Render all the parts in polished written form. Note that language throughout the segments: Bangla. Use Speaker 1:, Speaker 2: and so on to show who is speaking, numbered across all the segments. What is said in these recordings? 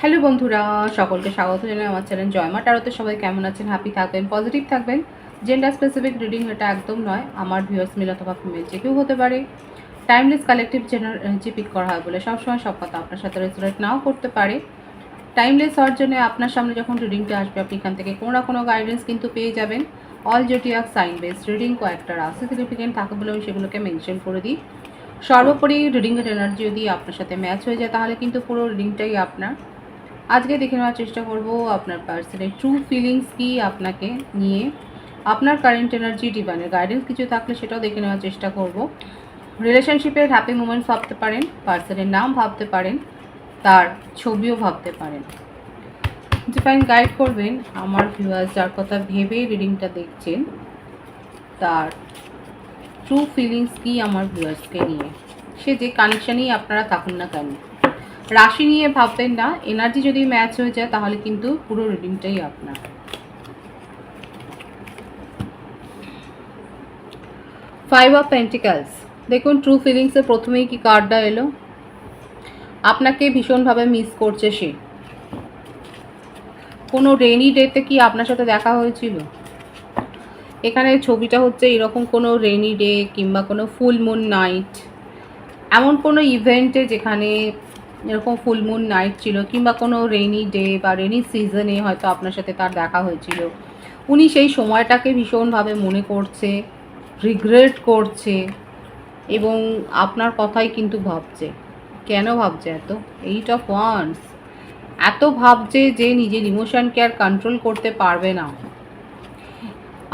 Speaker 1: হ্যালো বন্ধুরা, সকলকে স্বাগত জানাই আমার চ্যানেল জয়মা ট্যারোতে। সবাই কেমন আছেন? হ্যাপি থাকবেন, পজিটিভ থাকবেন। জেন্ডার স্পেসিফিক রিডিং এটা একদম নয়। আমার ভিউয়ার্স মেল অথবা ফিমেল যে কেউ হতে পারে। টাইমলেস কালেকটিভ এনার্জি পিক করা হয় বলে সবসময় সব কথা আপনার সাথে রেজোনেট নাও করতে পারে। টাইমলেস হওয়ার জন্য আপনার সামনে যখন রিডিংটা আসবে আপনি এখান থেকে কোনো না কোনো গাইডেন্স কিন্তু পেয়ে যাবেন। অল জোটিয়াক সাইন বেস রিডিং কয়েকটা রাশি সিগনিফিকেন্ট থাকে বলে আমি সেগুলোকে মেনশন করে দিই। সর্বোপরি রিডিংয়ের এনার্জি যদি আপনার সাথে ম্যাচ হয়ে যায় তাহলে কিন্তু পুরো রিডিংটাই আপনার। আজকে দেখে নেওয়ার চেষ্টা করব আপনার পার্সনের ট্রু ফিলিংস কি আপনাকে নিয়ে, আপনার কারেন্ট এনার্জি, ডিভাইনের গাইডেন্স কিছু থাকলে সেটাও দেখে নেওয়ার চেষ্টা করব। রিলেশনশিপের হ্যাপি মোমেন্টস ভাবতে পারেন, পার্সনের নাম ভাবতে পারেন, তার ছবিও ভাবতে পারেন। ডিভাইন গাইড করবেন আমার ভিউয়ার্স যার কথা ভেবে রিডিংটা দেখছেন, তার ট্রু ফিলিংস কি আমার ভিউয়ার্সকে নিয়ে, সে যে কানেকশানেই আপনারা থাকুন না কেন। রাশি নিয়ে ভাববেন না, এনার্জি যদি ম্যাচ হয়ে যায় তাহলে কিন্তু পুরো রিডিংটাই আপনার। 5 অফ পেন্টিকলস। দেখুন ট্রু ফিলিংসের প্রথমেই কি কার্ডটা এলো, আপনাকে ভীষণভাবে মিস করছে সে। কোনো রেনি ডেতে কি আপনার সাথে দেখা হয়েছিল? এখানে ছবিটা হচ্ছে এরকম কোনো রেনি ডে কিংবা কোনো ফুল মুন নাইট, এমন কোনো ইভেন্টে যেখানে এরকম ফুল মুন নাইট ছিল, কিংবা কোনো রেনি ডে বা রেনি সিজনে হয়তো আপনার সাথে তার দেখা হয়েছিল। উনি সেই সময়টাকে ভীষণভাবে মনে করছে, রিগ্রেট করছে এবং আপনার কথাই কিন্তু ভাবছে। কেন ভাবছে এত? 8 অফ ওয়ান্ডস। এত ভাবছে যে নিজের ইমোশনকে আর কন্ট্রোল করতে পারবে না।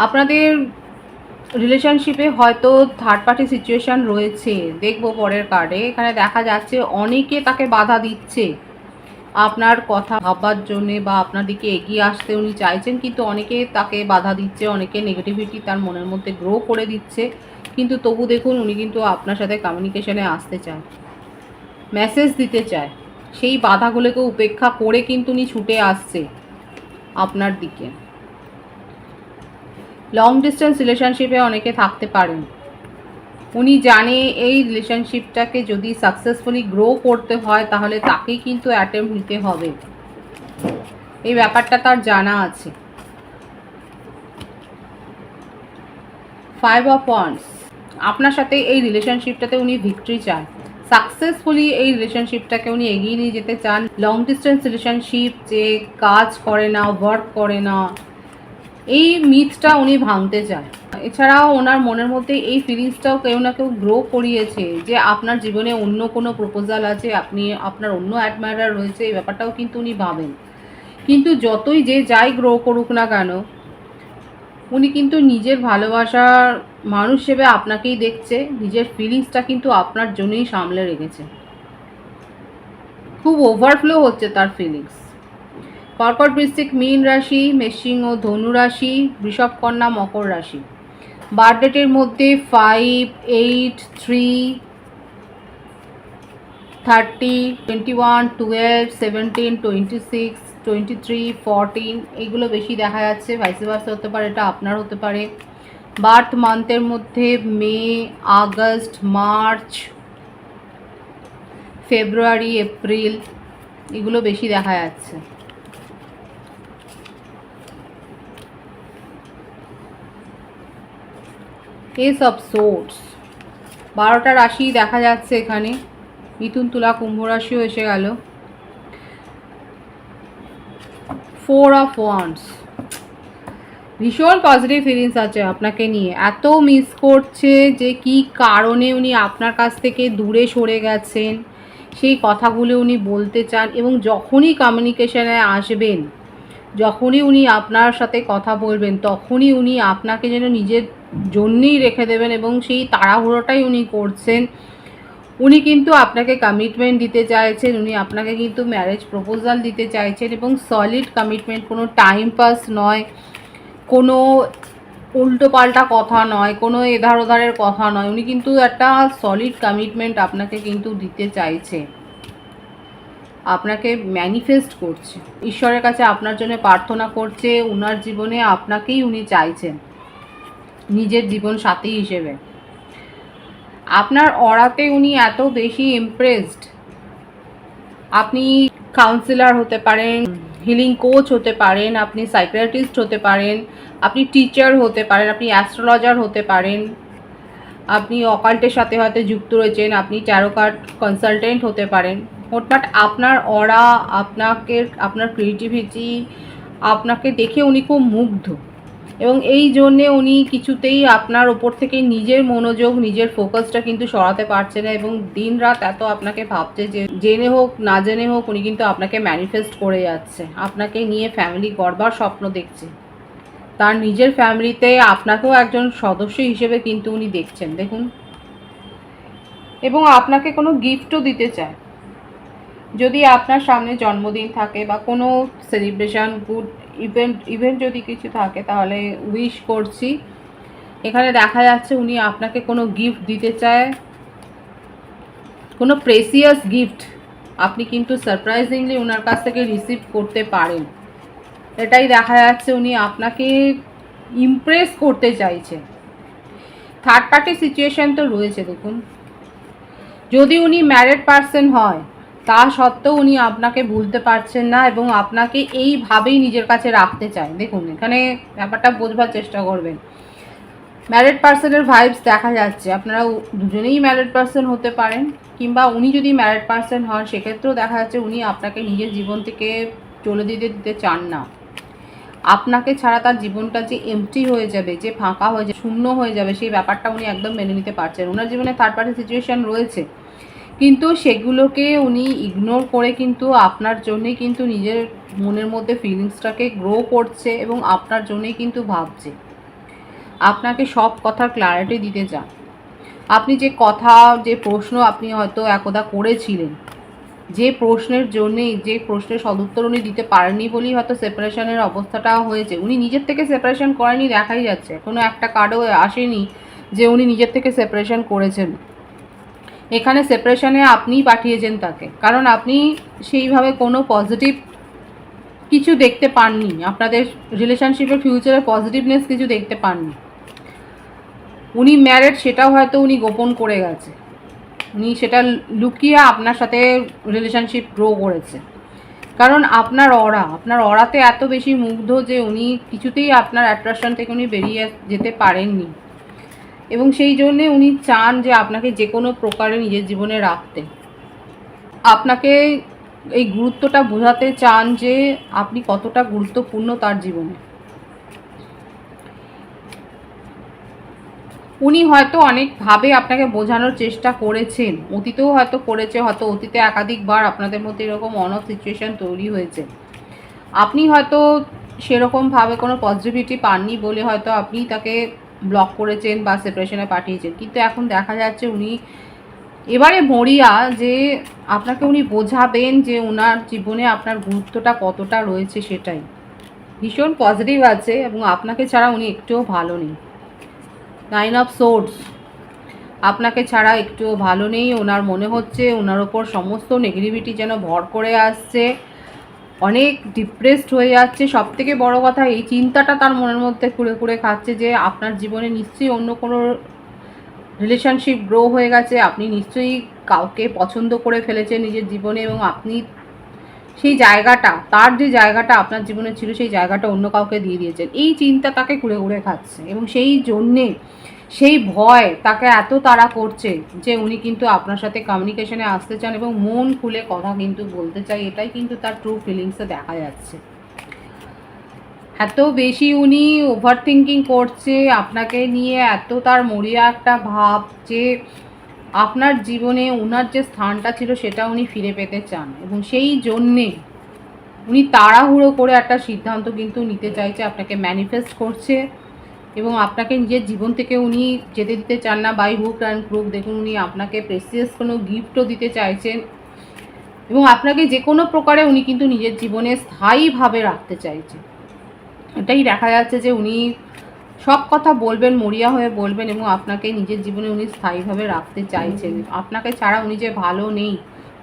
Speaker 1: আপনাদের রিলেশনশিপে হয়তো থার্ড পার্টি সিচুয়েশান রয়েছে, দেখবো পরের কার্ডে। এখানে দেখা যাচ্ছে অনেকে তাকে বাধা দিচ্ছে আপনার কথা ভাববার জন্যে বা আপনার দিকে এগিয়ে আসতে উনি চাইছেন, কিন্তু অনেকে তাকে বাধা দিচ্ছে, অনেকে নেগেটিভিটি তার মনের মধ্যে গ্রো করে দিচ্ছে। কিন্তু তবু দেখুন উনি কিন্তু আপনার সাথে কমিউনিকেশনে আসতে চায়, মেসেজ দিতে চায়। সেই বাধাগুলোকে উপেক্ষা করে কিন্তু উনি ছুটে আসছে আপনার দিকে। লং ডিস্টেন্স রিলেশনশিপে অনেকে থাকতে পারেন। উনি জানে এই রিলেশনশিপটাকে যদি সাকসেসফুলি গ্রো করতে হয় তাহলে তাকেই কিন্তু অ্যাটেম্প নিতে হবে, এই ব্যাপারটা তার জানা আছে। 5 অফ ওয়ান্ডস। আপনার সাথে এই রিলেশনশিপটাতে উনি ভিক্টরি চান, সাকসেসফুলি এই রিলেশনশিপটাকে উনি এগিয়ে নিয়ে যেতে চান। লং ডিস্টেন্স রিলেশনশিপ যে কাজ করে না, ওয়ার্ক করে না, এই মিথটা উনি ভাঙতে চান। এছাড়াও ওনার মনের মধ্যে এই ফিলিংসটাও কেউ না কেউ গ্রো করিয়েছে যে আপনার জীবনে অন্য কোনো প্রপোজাল আছে, আপনার অন্য অ্যাডমায়ারার রয়েছে, এই ব্যাপারটাও কিন্তু উনি ভাবেন। কিন্তু যতই যে যাই গ্রো করুক না কেন, উনি কিন্তু নিজের ভালোবাসার মানুষ হিসেবে আপনাকেই দেখছে, নিজের ফিলিংসটা কিন্তু আপনার জন্যই সামলে রেখেছে। খুব ওভারফ্লো হচ্ছে তার ফিলিংস। কর্কট, বৃশ্চিক, মীন রাশি, মেষিং ও ধনু রাশি, বৃষভ, কন্যা, মকর রাশি। বার্থডেটের মধ্যে 5, 8, 3, 30, 21, 12, 17, 26, 23, 14 এইগুলো বেশি দেখা যাচ্ছে। ভাইসে ভার্সা হতে পারে, এটা আপনার হতে পারে। বার্থ মান্থের মধ্যে মে, আগস্ট, মার্চ, ফেব্রুয়ারি, এপ্রিল এগুলো বেশি দেখা যাচ্ছে। S of swords. 12টা রাশি দেখা যাচ্ছে এখানে, মিথুন, তুলা, কুম্ভ রাশিও এসে গেল। 4 অফ ওয়ান্ডস। ভীষণ পজিটিভ ফিলিংস আছে আপনাকে নিয়ে, এত মিস করছে যে কি কারণে উনি আপনার কাছ থেকে দূরে সরে গেছেন সেই কথাগুলো উনি বলতে চান। এবং যখনই কমিউনিকেশনে আসবেন, যখনই উনি আপনার সাথে কথা বলবেন, তখনই উনি আপনাকে যেন নিজের জন্যেই রেখে দেবেন এবং সেই তাড়াহুড়োটাই উনি করছেন। উনি কিন্তু আপনাকে কমিটমেন্ট দিতে চাইছেন, উনি আপনাকে কিন্তু ম্যারেজ প্রপোজাল দিতে চাইছেন এবং সলিড কমিটমেন্ট, কোনো টাইম পাস নয়, কোনো উল্টোপাল্টা কথা নয়, কোনো এধার ওধারের কথা নয়। উনি কিন্তু একটা সলিড কমিটমেন্ট আপনাকে কিন্তু দিতে চাইছে, আপনাকে ম্যানিফেস্ট করছে, ঈশ্বরের কাছে আপনার জন্য প্রার্থনা করছে। ওনার জীবনে আপনাকেই উনি চাইছেন নিজের জীবন সাথী হিসেবে। আপনার অরাতে উনি এত বেশি ইমপ্রেসড, আপনি কাউন্সিলর হতে পারেন, হিলিং কোচ হতে পারেন, আপনি সাইকিয়াট্রিস্ট হতে পারেন, আপনি টিচার হতে পারেন, আপনি অ্যাস্ট্রোলজার হতে পারেন, আপনি অকাল্টের সাথে হয়তো যুক্ত রয়েছেন, আপনি ট্যারো কার্ড কনসালটেন্ট হতে পারেন। মোটমাট আপনার অরা, আপনার ক্রিয়েটিভিটি, আপনাকে দেখে উনি খুব মুগ্ধ, এবং এই জন্যে উনি কিছুতেই আপনার ওপর থেকে নিজের মনোযোগ, নিজের ফোকাসটা কিন্তু সরাতে পারছে না, এবং দিন রাত এত আপনাকে ভাবছে যে জেনে হোক না জেনে হোক উনি কিন্তু আপনাকে ম্যানিফেস্ট করে যাচ্ছে, আপনাকে নিয়ে ফ্যামিলি গড়বার স্বপ্ন দেখছে, তার নিজের ফ্যামিলিতে আপনাকেও একজন সদস্য হিসেবে কিন্তু উনি দেখছেন, দেখুন। এবং আপনাকে কোনো গিফটও দিতে চায়। যদি আপনার সামনে জন্মদিন থাকে বা কোনো সেলিব্রেশন, গুড ইভেন্ট যদি কিছু থাকে, তাহলে উইশ করছি। এখানে দেখা যাচ্ছে উনি আপনাকে কোনো গিফট দিতে চায়, কোনো প্রেসিয়াস গিফট আপনি কিন্তু সারপ্রাইজিংলি ওনার কাছ থেকে রিসিভ করতে পারেন। এটাই দেখা যাচ্ছে উনি আপনাকে ইমপ্রেস করতে চাইছে। থার্ড পার্টি সিচুয়েশন তো রয়েছে, দেখুন। যদি উনি ম্যারিড পারসন হয়, তা সত্ত্বেও উনি আপনাকে ভুলতে পারছেন না এবং আপনাকে এইভাবেই নিজের কাছে রাখতে চায়। দেখুন, এখানে ব্যাপারটা বোঝবার চেষ্টা করবেন। ম্যারিড পারসনের ভাইবস দেখা যাচ্ছে, আপনারা দুজনেই ম্যারিড পারসন হতে পারেন, কিংবা উনি যদি ম্যারিড পারসন হন সেক্ষেত্রেও দেখা যাচ্ছে উনি আপনাকে নিজের জীবন থেকে চলে দিতে চান না। আপনাকে ছাড়া তার জীবনটা যে এমটি হয়ে যাবে, যে ফাঁকা হয়ে যাবে, শূন্য হয়ে যাবে, সেই ব্যাপারটা উনি একদম মেনে নিতে পারছেন। ওনার জীবনে থার্ড পার্টি সিচুয়েশন রয়েছে, কিন্তু সেগুলোকে উনি ইগনোর করে কিন্তু আপনার জন্যেই কিন্তু নিজের মনের মধ্যে ফিলিংসটাকে গ্রো করছে এবং আপনার জন্যেই কিন্তু ভাবছে। আপনাকে সব কথার ক্ল্যারিটি দিতে চান। আপনি যে কথা, যে প্রশ্ন আপনি হয়তো একদা করেছিলেন, যে প্রশ্নের জন্যেই, যে প্রশ্নের সদুত্তর উনি দিতে পারেননি বলেই হয়তো সেপারেশনের অবস্থাটা হয়েছে। উনি নিজের থেকে সেপারেশন করেনি দেখাই যাচ্ছে, কোনো একটা কার্ডও আসেনি যে উনি নিজের থেকে সেপারেশন করেছেন। এখানে সেপারেশনে আপনিই পাঠিয়েছেন তাকে, কারণ আপনি সেইভাবে কোনো পজিটিভ কিছু দেখতে পাননি, আপনাদের রিলেশনশিপের ফিউচারে পজিটিভনেস কিছু দেখতে পাননি। উনি ম্যারেড সেটাও হয়তো উনি গোপন করে গেছে, উনি সেটা লুকিয়ে আপনার সাথে রিলেশনশিপ গ্রো করেছে, কারণ আপনার অরাতে এত বেশি মুগ্ধ যে উনি কিছুতেই আপনার অ্যাট্রাকশন থেকে উনি বেরিয়ে যেতে পারেননি, এবং সেই জন্যে উনি চান যে আপনাকে যে কোনো প্রকারে নিজের জীবনে রাখতে, আপনাকে এই গুরুত্বটা বোঝাতে চান যে আপনি কতটা গুরুত্বপূর্ণ তার জীবনে। উনি হয়তো অনেকভাবে আপনাকে বোঝানোর চেষ্টা করেছেন, অতীতেও হয়তো করেছে, হয়তো অতীতে একাধিকবার আপনাদের মধ্যে এরকম অনফ সিচুয়েশান তৈরি হয়েছে। আপনি হয়তো সেরকমভাবে কোনো পজিটিভিটি পাননি বলে হয়তো আপনি তাকে ব্লক করেছেন বা সেপারেশনে পাঠিয়েছেন, কিন্তু এখন দেখা যাচ্ছে উনি এবারে মরিয়া যে আপনাকে উনি বোঝাবেন যে ওনার জীবনে আপনার গুরুত্বটা কতটা রয়েছে, সেটাই ভীষণ পজিটিভ আছে, এবং আপনাকে ছাড়া উনি একটুও ভালো নেই। 9 অফ সোর্ডস, আপনাকে ছাড়া একটুও ভালো নেই। ওনার মনে হচ্ছে ওনার ওপর সমস্ত নেগেটিভিটি যেন ভর করে আসছে, অনেক ডিপ্রেসড হয়ে যাচ্ছে। সব থেকে বড়ো কথা, এই চিন্তাটা তার মনের মধ্যে কুড়ে কুড়ে খাচ্ছে যে আপনার জীবনে নিশ্চয়ই অন্য কোনো রিলেশনশিপ গ্রো হয়ে গেছে, আপনি নিশ্চয়ই কাউকে পছন্দ করে ফেলেছেন নিজের জীবনে, এবং আপনি সেই জায়গাটা, তার যে জায়গাটা আপনার জীবনে ছিল সেই জায়গাটা অন্য কাউকে দিয়ে দিয়েছেন। এই চিন্তা তাকে কুড়ে কুড়ে খাচ্ছে, এবং সেই জন্যে সেই ভয় তাকে এত তাড়া করছে যে উনি কিন্তু আপনার সাথে কমিউনিকেশনে আসতে চান এবং মন খুলে কথা কিন্তু বলতে চাই। এটাই কিন্তু তার ট্রু ফিলিংসে দেখা যাচ্ছে। এত বেশি উনি ওভার থিঙ্কিং করছে আপনাকে নিয়ে, এত তার মরিয়া একটা ভাব যে আপনার জীবনে ওনার যে স্থানটা ছিল সেটা উনি ফিরে পেতে চান, এবং সেই জন্যে উনি তাড়াহুড়ো করে একটা সিদ্ধান্ত কিন্তু নিতে চাইছে, আপনাকে ম্যানিফেস্ট করছে, এবং আপনাকে নিজের জীবন থেকে উনি যেতে দিতে চান না বাই হুক অ্যান্ড ক্রুক। দেখুন, উনি আপনাকে প্রেসিয়াস কোনো গিফটও দিতে চাইছেন, এবং আপনাকে যে কোনো প্রকারে উনি কিন্তু নিজের জীবনে স্থায়ীভাবে রাখতে চাইছেন। এটাই দেখা যাচ্ছে যে উনি সব কথা বলবেন, মরিয়া হয়ে বলবেন, এবং আপনাকে নিজের জীবনে উনি স্থায়ীভাবে রাখতে চাইছেন। আপনাকে ছাড়া উনি যে ভালো নেই,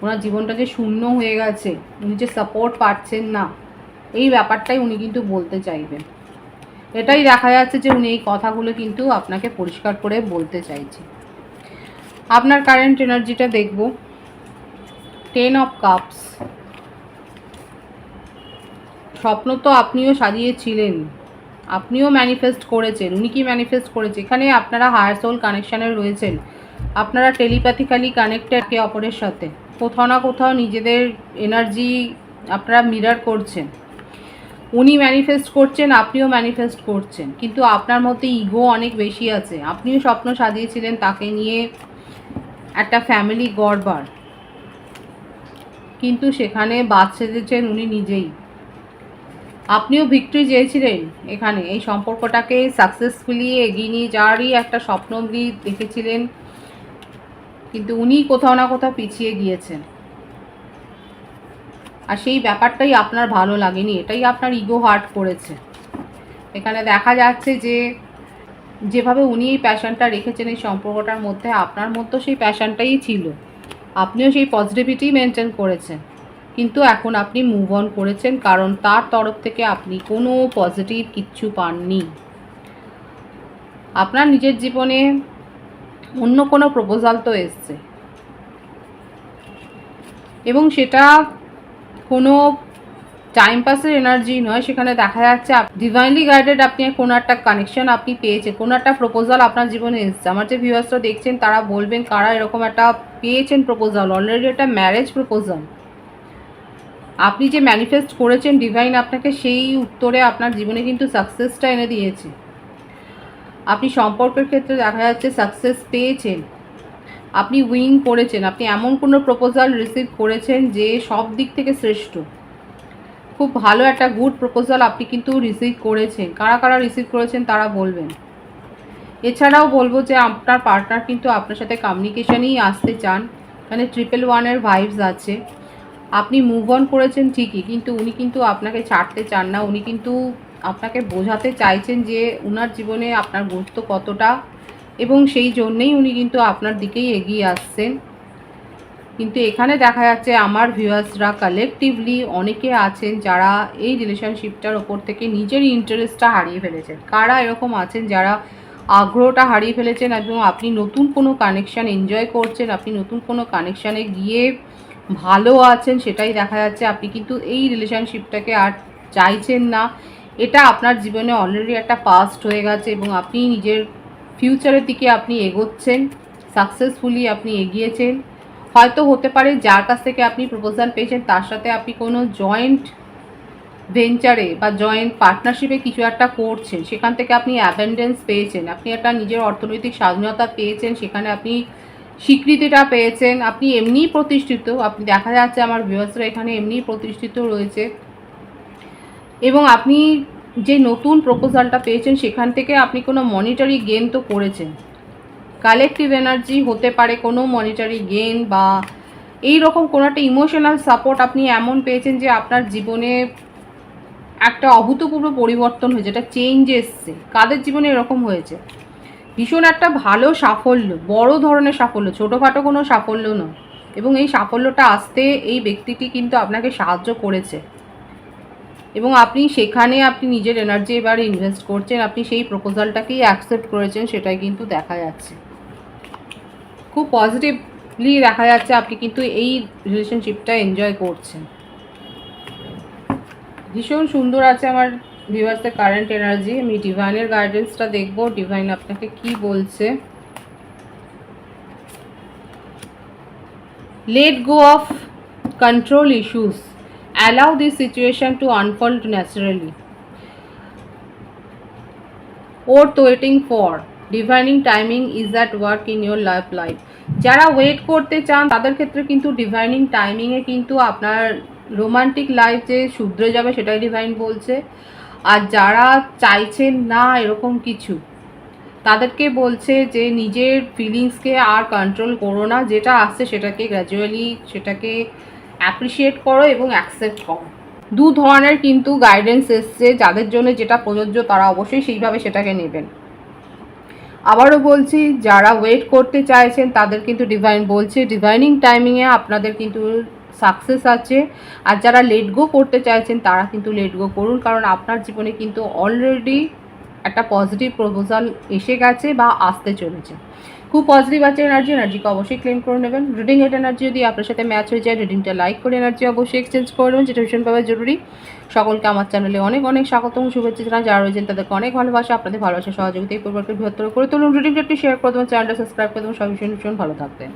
Speaker 1: ওনার জীবনটা যে শূন্য হয়ে গেছে, উনি যে সাপোর্ট পাচ্ছেন না, এই ব্যাপারটাই উনি কিন্তু বলতে চাইবেন। এটাই দেখা যাচ্ছে যে উনি এই কথাগুলো কিন্তু আপনাকে পরিষ্কার করে বলতে চাইছে। আপনার কারেন্ট এনার্জিটা দেখব। 10 অফ কাপস, স্বপ্ন তো আপনিও সাজিয়েছিলেন, আপনিও ম্যানিফেস্ট করেছেন। উনি কি ম্যানিফেস্ট করেছে? এখানে আপনারা হায়ার সোল কানেকশানে রয়েছেন, আপনারা টেলিপ্যাথিক্যালি কানেক্টেড একে অপরের সাথে, কোথাও না কোথাও নিজেদের এনার্জি আপনারা মিরর করছেন। উনি ম্যানিফেস্ট করছেন, আপনিও ম্যানিফেস্ট করছেন, কিন্তু আপনার মধ্যে ইগো অনেক বেশি আছে। আপনিও স্বপ্ন সাজিয়েছিলেন তাকে নিয়ে একটা ফ্যামিলি গড়বার, কিন্তু সেখানে বাদ সেজেছেন উনি নিজেই। আপনিও ভিক্টরি চেয়েছিলেন এখানে, এই সম্পর্কটাকে সাকসেসফুলি এগিয়ে নিয়ে যাওয়ারই একটা স্বপ্ন উনি দেখেছিলেন, কিন্তু উনি কোথাও না কোথাও পিছিয়ে গিয়েছেন। আর সেই ব্যাপারটাই আপনার ভালো লাগেনি, এটাই আপনার ইগো হার্ট করেছে। এখানে দেখা যাচ্ছে যে যেভাবে উনি এই প্যাশনটা রেখেছেন এই সম্পর্কটার মধ্যে, আপনার মধ্যে সেই প্যাশনটাই ছিল, আপনিও সেই পজিটিভিটি মেনটেন করেছেন, কিন্তু এখন আপনি মুভ অন করেছেন, কারণ তার তরফ থেকে আপনি কোনো পজিটিভ কিচ্ছু পাননি। আপনার নিজের জীবনে অন্য কোনো প্রপোজাল তো এসছে, এবং সেটা কোনো টাইম পাসের এনার্জি নয়। সেখানে দেখা যাচ্ছে ডিভাইনলি গাইডেড আপনি কোনো একটা কানেকশন আপনি পেয়েছেন, কোনো একটা প্রপোজাল আপনার জীবনে এসছে। আমার যে ভিউয়ার্সরা দেখছেন তারা বলবেন কারা এরকম একটা পেয়েছেন প্রপোজাল, অলরেডি একটা ম্যারেজ প্রপোজাল। আপনি যে ম্যানিফেস্ট করেছেন, ডিভাইন আপনাকে সেই উত্তরে আপনার জীবনে কিন্তু সাকসেসটা এনে দিয়েছে। আপনি সম্পর্কের ক্ষেত্রে দেখা যাচ্ছে সাকসেস পেয়েছেন, আপনি উইন করেছেন, আপনি এমন কোনো প্রপোজাল রিসিভ করেছেন যে সব দিক থেকে শ্রেষ্ঠ, খুব ভালো একটা গুড প্রপোজাল আপনি কিন্তু রিসিভ করেছেন। কারা কারা রিসিভ করেছেন তারা বলবেন। এছাড়াও বলবো যে আপনার পার্টনার কিন্তু আপনার সাথে কমিউনিকেশনেই আসতে চান, মানে 111-এর ভাইবস আছে। আপনি মুভ অন করেছেন ঠিকই, কিন্তু উনি কিন্তু আপনাকে ছাড়তে চান না। উনি কিন্তু আপনাকে বোঝাতে চাইছেন যে উনার জীবনে আপনার গুরুত্ব কতটা, এবং সেই জন্যেই উনি কিন্তু আপনার দিকেই এগিয়ে আসছেন। কিন্তু এখানে দেখা যাচ্ছে আমার ভিউয়ার্সরা কালেকটিভলি অনেকে আছেন যারা এই রিলেশনশিপটার ওপর থেকে নিজের ইন্টারেস্টটা হারিয়ে ফেলেছেন। কারা এরকম আছেন যারা আগ্রহটা হারিয়ে ফেলেছেন, এবং আপনি নতুন কোনো কানেকশান এনজয় করছেন, আপনি নতুন কোনো কানেকশানে গিয়ে ভালো আছেন, সেটাই দেখা যাচ্ছে। আপনি কিন্তু এই রিলেশনশিপটাকে আর চাইছেন না, এটা আপনার জীবনে অলরেডি একটা পাস্ট হয়ে গেছে, এবং আপনি নিজের ফিউচারের দিকে আপনি এগোচ্ছেন, সাকসেসফুলি আপনি এগিয়েছেন। হয়তো হতে পারে যার কাছ থেকে আপনি প্রপোজাল পেয়েছেন তার সাথে আপনি কোনো জয়েন্ট ভেঞ্চারে বা জয়েন্ট পার্টনারশিপে কিছু একটা করছেন, সেখান থেকে আপনি অ্যাবেন্ডেন্স পেয়েছেন, আপনি একটা নিজের অর্থনৈতিক স্বাধীনতা পেয়েছেন, সেখানে আপনি স্বীকৃতিটা পেয়েছেন, আপনি এমনিই প্রতিষ্ঠিত। আপনি দেখা যাচ্ছে আমার ভিউয়ার্সরা এখানে এমনিই প্রতিষ্ঠিত রয়েছে, এবং আপনি যে নতুন প্রপোজালটা পেয়েছেন সেখান থেকে আপনি কোনো মনিটারি গেন তো করেছেন। কালেকটিভ এনার্জি হতে পারে কোনো মনিটারি গেন, বা এই রকম কোনো একটা ইমোশনাল সাপোর্ট আপনি এমন পেয়েছেন যে আপনার জীবনে একটা অভূতপূর্ব পরিবর্তন হয়েছে, একটা চেঞ্জ এসছে। কাদের জীবনে এরকম হয়েছে? ভীষণ একটা ভালো সাফল্য, বড় ধরনের সাফল্য, ছোটোখাটো কোনো সাফল্য নয়, এবং এই সাফল্যটা আসতে এই ব্যক্তিটি কিন্তু আপনাকে সাহায্য করেছে, এবং আপনি সেখানে আপনি নিজের এনার্জি এবারে ইনভেস্ট করছেন, আপনি সেই প্রপোজালটাকেই অ্যাকসেপ্ট করেছেন, সেটাই কিন্তু দেখা যাচ্ছে। খুব পজিটিভলি দেখা যাচ্ছে আপনি কিন্তু এই রিলেশনশিপটা এনজয় করছেন। ভীষণ সুন্দর আছে আমার ভিউয়ার্সের কারেন্ট এনার্জি। আমি ডিভাইনের গাইডেন্সটা দেখব, ডিভাইন আপনাকে কি বলছে। Let go of control issues, allow this situation to unfold naturally, worth waiting for, divining timing is at work in your life. যারা ওয়েট করতে চান তাদের ক্ষেত্রে কিন্তু ডিভাইনিং টাইমিংয়ে কিন্তু আপনার রোমান্টিক লাইফ যে শুধরে যাবে সেটাই ডিভাইন বলছে। আর যারা চাইছেন না এরকম কিছু, তাদেরকে বলছে যে নিজের ফিলিংসকে আর কন্ট্রোল করো না, যেটা আসছে সেটাকে গ্র্যাজুয়ালি সেটাকে অ্যাপ্রিসিয়েট করো এবং অ্যাকসেপ্ট করো। দু ধরনের কিন্তু গাইডেন্স এসছে, যাদের জন্য যেটা প্রযোজ্য তারা অবশ্যই সেইভাবে সেটাকে নেবেন। আবারও বলছি, যারা ওয়েট করতে চাইছেন তাদের কিন্তু ডিভাইন বলছে ডিভাইনিং টাইমিংয়ে আপনাদের কিন্তু সাকসেস আছে। আর যারা লেট গো করতে চাইছেন তারা কিন্তু লেট গো করুন, কারণ আপনার জীবনে কিন্তু অলরেডি একটা পজিটিভ প্রপোজাল এসে গেছে বা আসতে চলেছে। খুব পজিটিভ আছে এনার্জিকে অবশ্যই ক্লেম করে নেবেন। রিডিং এর এনার্জি যদি আপনার সাথে ম্যাচ হয়ে যায়, রিডিংটা লাইক করে এনার্জি অবশ্যই এক্সচেঞ্জ করে নেবেন, যেটা ভীষণভাবে জরুরি। সকলকে আমার চ্যানেলে অনেক অনেক স্বাগতম, শুভেচ্ছা জানাই। যারা রয়েছেন তাদেরকে অনেক ভালোবাসা, আপনাদের ভালোবাসা সহযোগিতা এই পরিবারকে বৃহত্তর করে তুলুন। রিডিংটা একটু শেয়ার করে দেবেন, চ্যানেলটা সাবস্ক্রাইব করে দেবেন। সবাই ভীষণ ভীষণ ভালো থাকবেন।